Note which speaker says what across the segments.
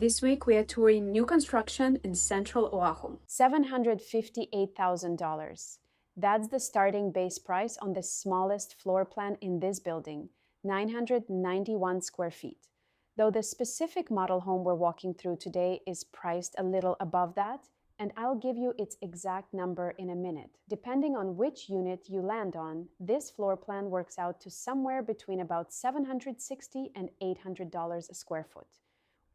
Speaker 1: This week we are touring new construction in Central Oahu.
Speaker 2: $758,000. That's the starting base price on the smallest floor plan in this building, 991 square feet. Though the specific model home we're walking through today is priced a little above that, and I'll give you its exact number in a minute. Depending on which unit you land on, this floor plan works out to somewhere between about $760 and $800 a square foot.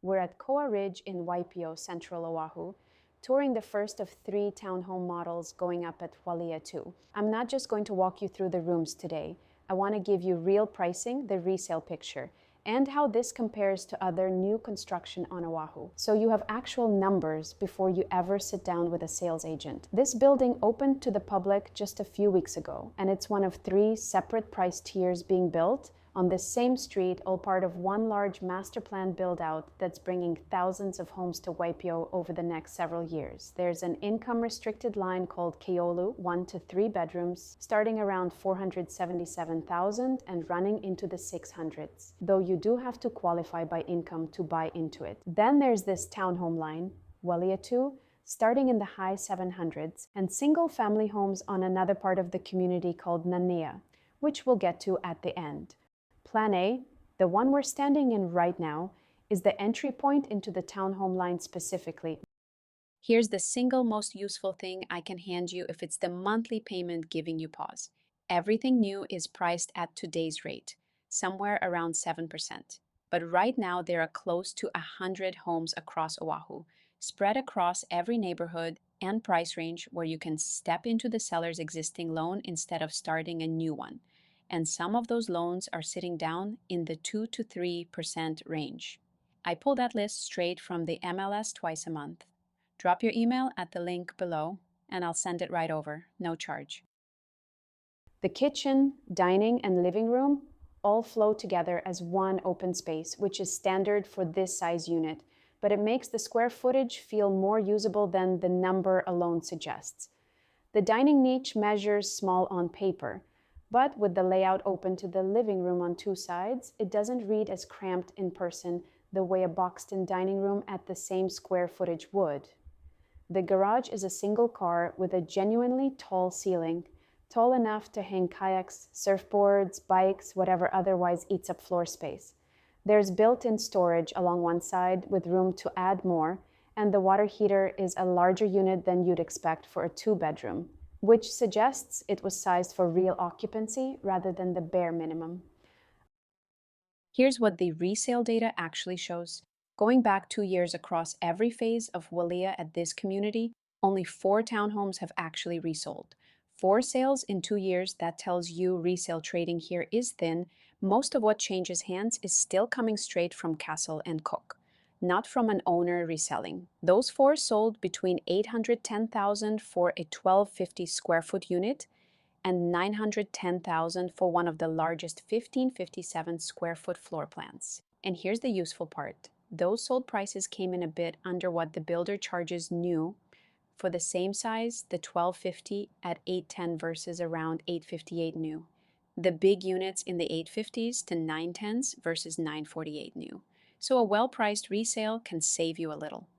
Speaker 2: We're at Koa Ridge in Waipio, Central Oahu, touring the first of 3 townhome models going up at Walea II. I'm not just going to walk you through the rooms today. I want to give you real pricing, the resale picture, and how this compares to other new construction on Oahu. So you have actual numbers before you ever sit down with a sales agent. This building opened to the public just a few weeks ago, and it's one of 3 separate price tiers being built on this same street, all part of one large master plan build-out that's bringing thousands of homes to Waipio over the next several years. There's an income-restricted line called Keolu, 1 to 3 bedrooms, starting around $477,000 and running into the 600s, though you do have to qualify by income to buy into it. Then there's this townhome line, Walea II, starting in the high 700s, and single-family homes on another part of the community called Nanea, which we'll get to at the end. Plan A, the one we're standing in right now, is the entry point into the townhome line specifically.
Speaker 3: Here's the single most useful thing I can hand you if it's the monthly payment giving you pause. Everything new is priced at today's rate, somewhere around 7%. But right now there are close to 100 homes across Oahu, spread across every neighborhood and price range where you can step into the seller's existing loan instead of starting a new one. And some of those loans are sitting down in the 2 to 3% range. I pull that list straight from the MLS twice a month. Drop your email at the link below, and I'll send it right over, no charge.
Speaker 2: The kitchen, dining, and living room all flow together as one open space, which is standard for this size unit, but it makes the square footage feel more usable than the number alone suggests. The dining niche measures small on paper, but with the layout open to the living room on 2 sides, it doesn't read as cramped in person the way a boxed-in dining room at the same square footage would. The garage is a single car with a genuinely tall ceiling, tall enough to hang kayaks, surfboards, bikes, whatever otherwise eats up floor space. There's built-in storage along one side with room to add more, and the water heater is a larger unit than you'd expect for a 2-bedroom, which suggests it was sized for real occupancy rather than the bare minimum.
Speaker 3: Here's what the resale data actually shows. Going back 2 years across every phase of Walea at this community, only 4 townhomes have actually resold. 4 sales in 2 years, that tells you resale trading here is thin. Most of what changes hands is still coming straight from Castle and Cooke, not from an owner reselling. Those 4 sold between $810,000 for a 1250 square foot unit and $910,000 for one of the largest 1557 square foot floor plans. And here's the useful part. Those sold prices came in a bit under what the builder charges new for the same size, the 1250 at $810 versus around $858 new. The big units in the 850s to 910s versus $948 new. So a well-priced resale can save you a little.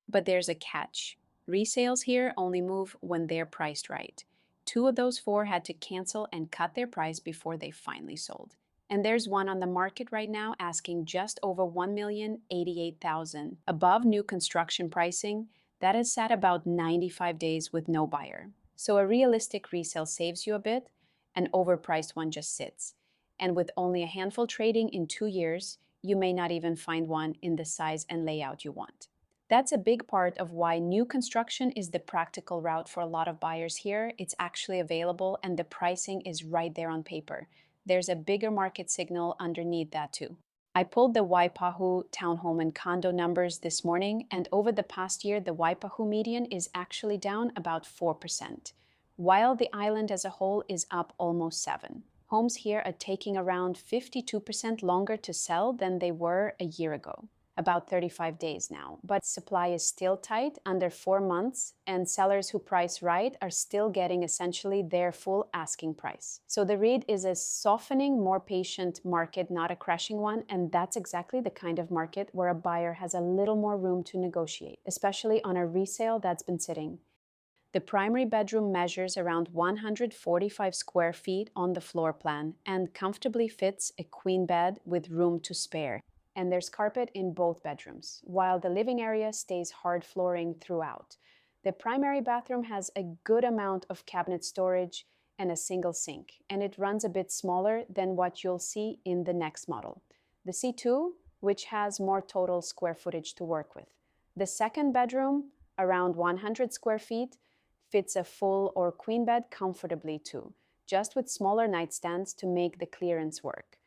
Speaker 3: But there's a catch. Resales here only move when they're priced right. 2 of those 4 had to cancel and cut their price before they finally sold. And there's one on the market right now asking just over $1,088,000. Above new construction pricing, that is sat about 95 days with no buyer. So a realistic resale saves you a bit, an overpriced one just sits. And with only a handful trading in 2 years, you may not even find one in the size and layout you want. That's a big part of why new construction is the practical route for a lot of buyers here. It's actually available and the pricing is right there on paper. There's a bigger market signal underneath that too. I pulled the Waipahu townhome and condo numbers this morning, and over the past year, the Waipahu median is actually down about 4%, while the island as a whole is up almost 7%. Homes here are taking around 52% longer to sell than they were a year ago.
Speaker 2: about 35 days now, but supply is still tight, under 4 months, and sellers who price right are still getting essentially their full asking price. So the read is a softening, more patient market, not a crashing one, and that's exactly the kind of market where a buyer has a little more room to negotiate, especially on a resale that's been sitting. The primary bedroom measures around 145 square feet on the floor plan and comfortably fits a queen bed with room to spare. And there's carpet in both bedrooms, while the living area stays hard flooring throughout. The primary bathroom has a good amount of cabinet storage and a single sink, and it runs a bit smaller than what you'll see in the next model, the C2, which has more total square footage to work with. The second bedroom, around 100 square feet, fits a full or queen bed comfortably too, just with smaller nightstands to make the clearance work.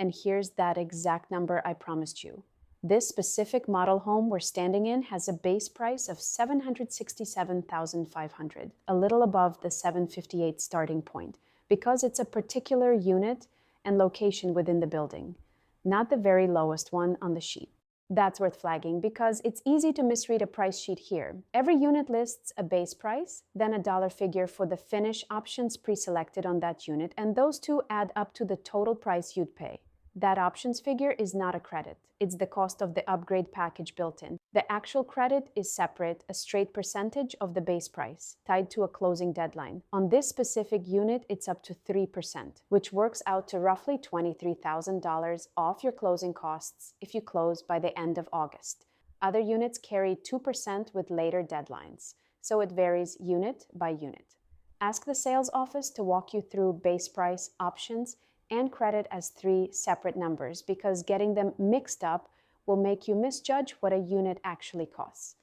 Speaker 2: And here's that exact number I promised you. This specific model home we're standing in has a base price of $767,500, a little above the $758 starting point, because it's a particular unit and location within the building, not the very lowest one on the sheet. That's worth flagging because it's easy to misread a price sheet here. Every unit lists a base price, then a dollar figure for the finish options pre-selected on that unit, and those two add up to the total price you'd pay. That options figure is not a credit. It's the cost of the upgrade package built in. The actual credit is separate, a straight percentage of the base price, tied to a closing deadline. On this specific unit, it's up to 3%, which works out to roughly $23,000 off your closing costs if you close by the end of August. Other units carry 2% with later deadlines, so it varies unit by unit. Ask the sales office to walk you through base price, options, and credit as 3 separate numbers, because getting them mixed up will make you misjudge what a unit actually costs.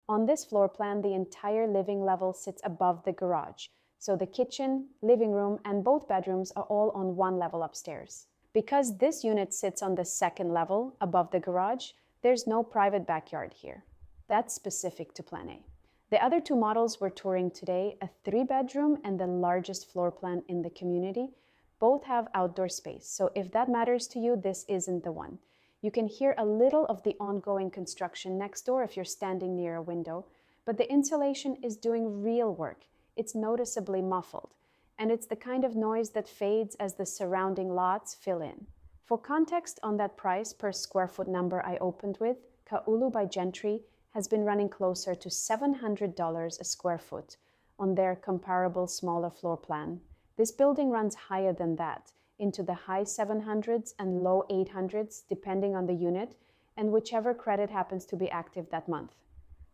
Speaker 2: On this floor plan, the entire living level sits above the garage, so the kitchen, living room, and both bedrooms are all on one level upstairs. Because this unit sits on the second level above the garage, there's no private backyard here. That's specific to Plan A. The other 2 models we're touring today, a 3-bedroom and the largest floor plan in the community, both have outdoor space, so if that matters to you, this isn't the one. You can hear a little of the ongoing construction next door if you're standing near a window, but the insulation is doing real work. It's noticeably muffled, and it's the kind of noise that fades as the surrounding lots fill in. For context on that price per square foot number I opened with, Ka'ulu by Gentry has been running closer to $700 a square foot on their comparable smaller floor plan. This building runs higher than that, into the high 700s and low 800s, depending on the unit, and whichever credit happens to be active that month.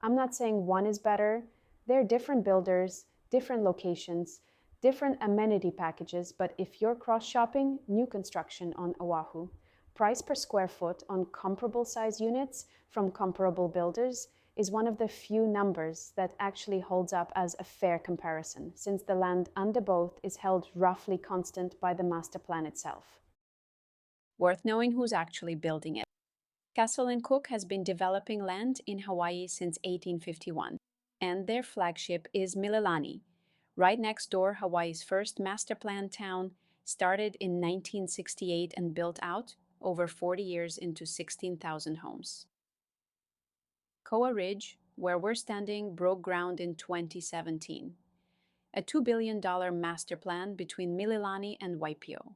Speaker 2: I'm not saying one is better. They're different builders, different locations, different amenity packages, but if you're cross-shopping new construction on Oahu, price per square foot on comparable size units from comparable builders is one of the few numbers that actually holds up as a fair comparison, since the land under both is held roughly constant by the master plan itself.
Speaker 3: Worth knowing who's actually building it. Castle Cooke has been developing land in Hawaii since 1851, and their flagship is Mililani. Right next door, Hawaii's first master plan town, started in 1968 and built out over 40 years into 16,000 homes. Koa Ridge, where we're standing, broke ground in 2017. A $2 billion master plan between Mililani and Waipio,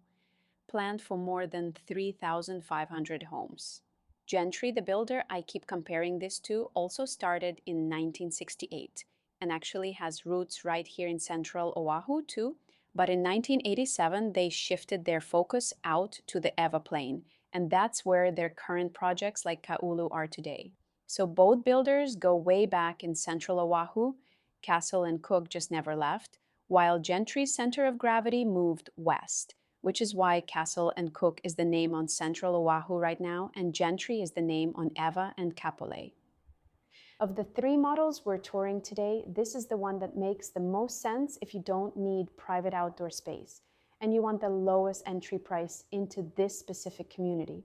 Speaker 3: planned for more than 3,500 homes. Gentry, the builder I keep comparing this to, also started in 1968 and actually has roots right here in Central Oahu too. But in 1987, they shifted their focus out to the Ewa Plain, and that's where their current projects like Ka'ulu are today. So both builders go way back in Central Oahu. Castle Cooke just never left, while Gentry's center of gravity moved west, which is why Castle Cooke is the name on Central Oahu right now, and Gentry is the name on Ewa and Kapolei. Of the 3 models we're touring today, this is the one that makes the most sense if you don't need private outdoor space and you want the lowest entry price into this specific community.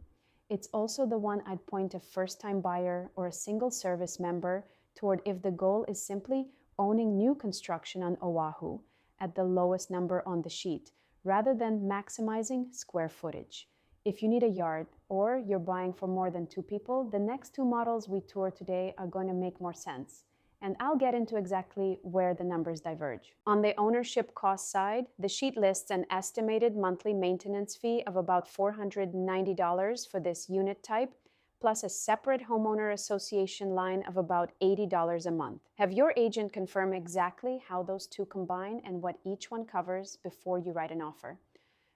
Speaker 3: It's also the one I'd point a first-time buyer or a single service member toward if the goal is simply owning new construction on Oahu at the lowest number on the sheet, rather than maximizing square footage.
Speaker 2: If you need a yard or you're buying for more than 2 people, the next 2 models we tour today are going to make more sense. And I'll get into exactly where the numbers diverge. On the ownership cost side, the sheet lists an estimated monthly maintenance fee of about $490 for this unit type, plus a separate homeowner association line of about $80 a month. Have your agent confirm exactly how those two combine and what each one covers before you write an offer.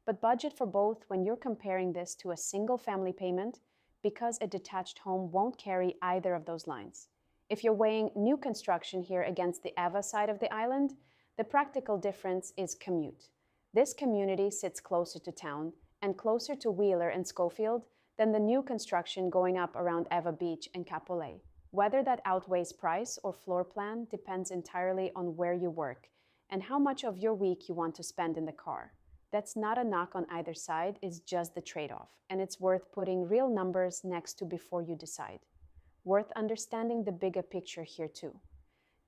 Speaker 2: But budget for both when you're comparing this to a single family payment, because a detached home won't carry either of those lines. If you're weighing new construction here against the Ava side of the island, the practical difference is Commute. This community sits closer to town and closer to Wheeler and Schofield than the new construction going up around Ava Beach and Kapolei. Whether that outweighs price or floor plan depends entirely on where you work and how much of your week you want to spend in the car. That's not a knock on either side, it's just the trade-off, and it's worth putting real numbers next to before you decide. Worth understanding the bigger picture here too.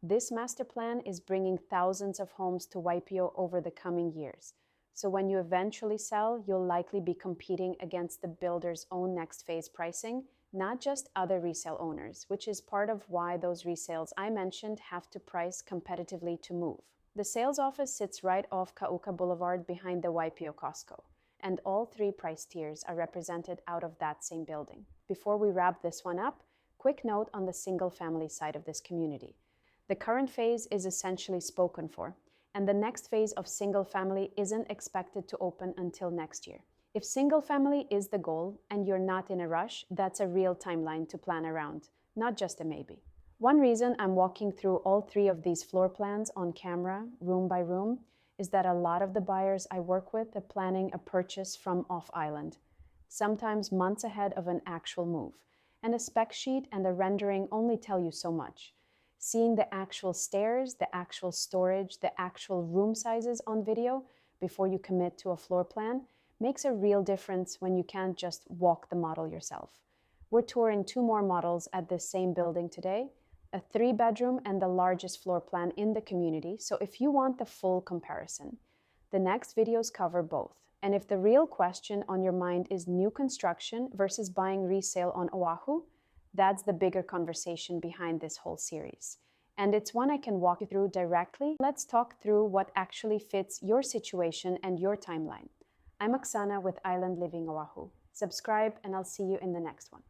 Speaker 2: This master plan is bringing thousands of homes to Waipio over the coming years. So when you eventually sell, you'll likely be competing against the builder's own next phase pricing, not just other resale owners, which is part of why those resales I mentioned have to price competitively to move. The sales office sits right off Ka'uka Boulevard behind the Waipio Costco, and all 3 price tiers are represented out of that same building. Before we wrap this one up, quick note on the single-family side of this community. The current phase is essentially spoken for, and the next phase of single-family isn't expected to open until next year. If single-family is the goal and you're not in a rush, that's a real timeline to plan around, not just a maybe. One reason I'm walking through all 3 of these floor plans on camera, room by room, is that a lot of the buyers I work with are planning a purchase from off-island, sometimes months ahead of an actual move. And a spec sheet and a rendering only tell you so much. Seeing the actual stairs, the actual storage, the actual room sizes on video before you commit to a floor plan makes a real difference when you can't just walk the model yourself. We're touring 2 more models at this same building today, a 3-bedroom and the largest floor plan in the community, so if you want the full comparison, the next videos cover both. And if the real question on your mind is new construction versus buying resale on Oahu, that's the bigger conversation behind this whole series. And it's one I can walk you through directly. Let's talk through what actually fits your situation and your timeline. I'm Oksana with Island Living Oahu. Subscribe and I'll see you in the next one.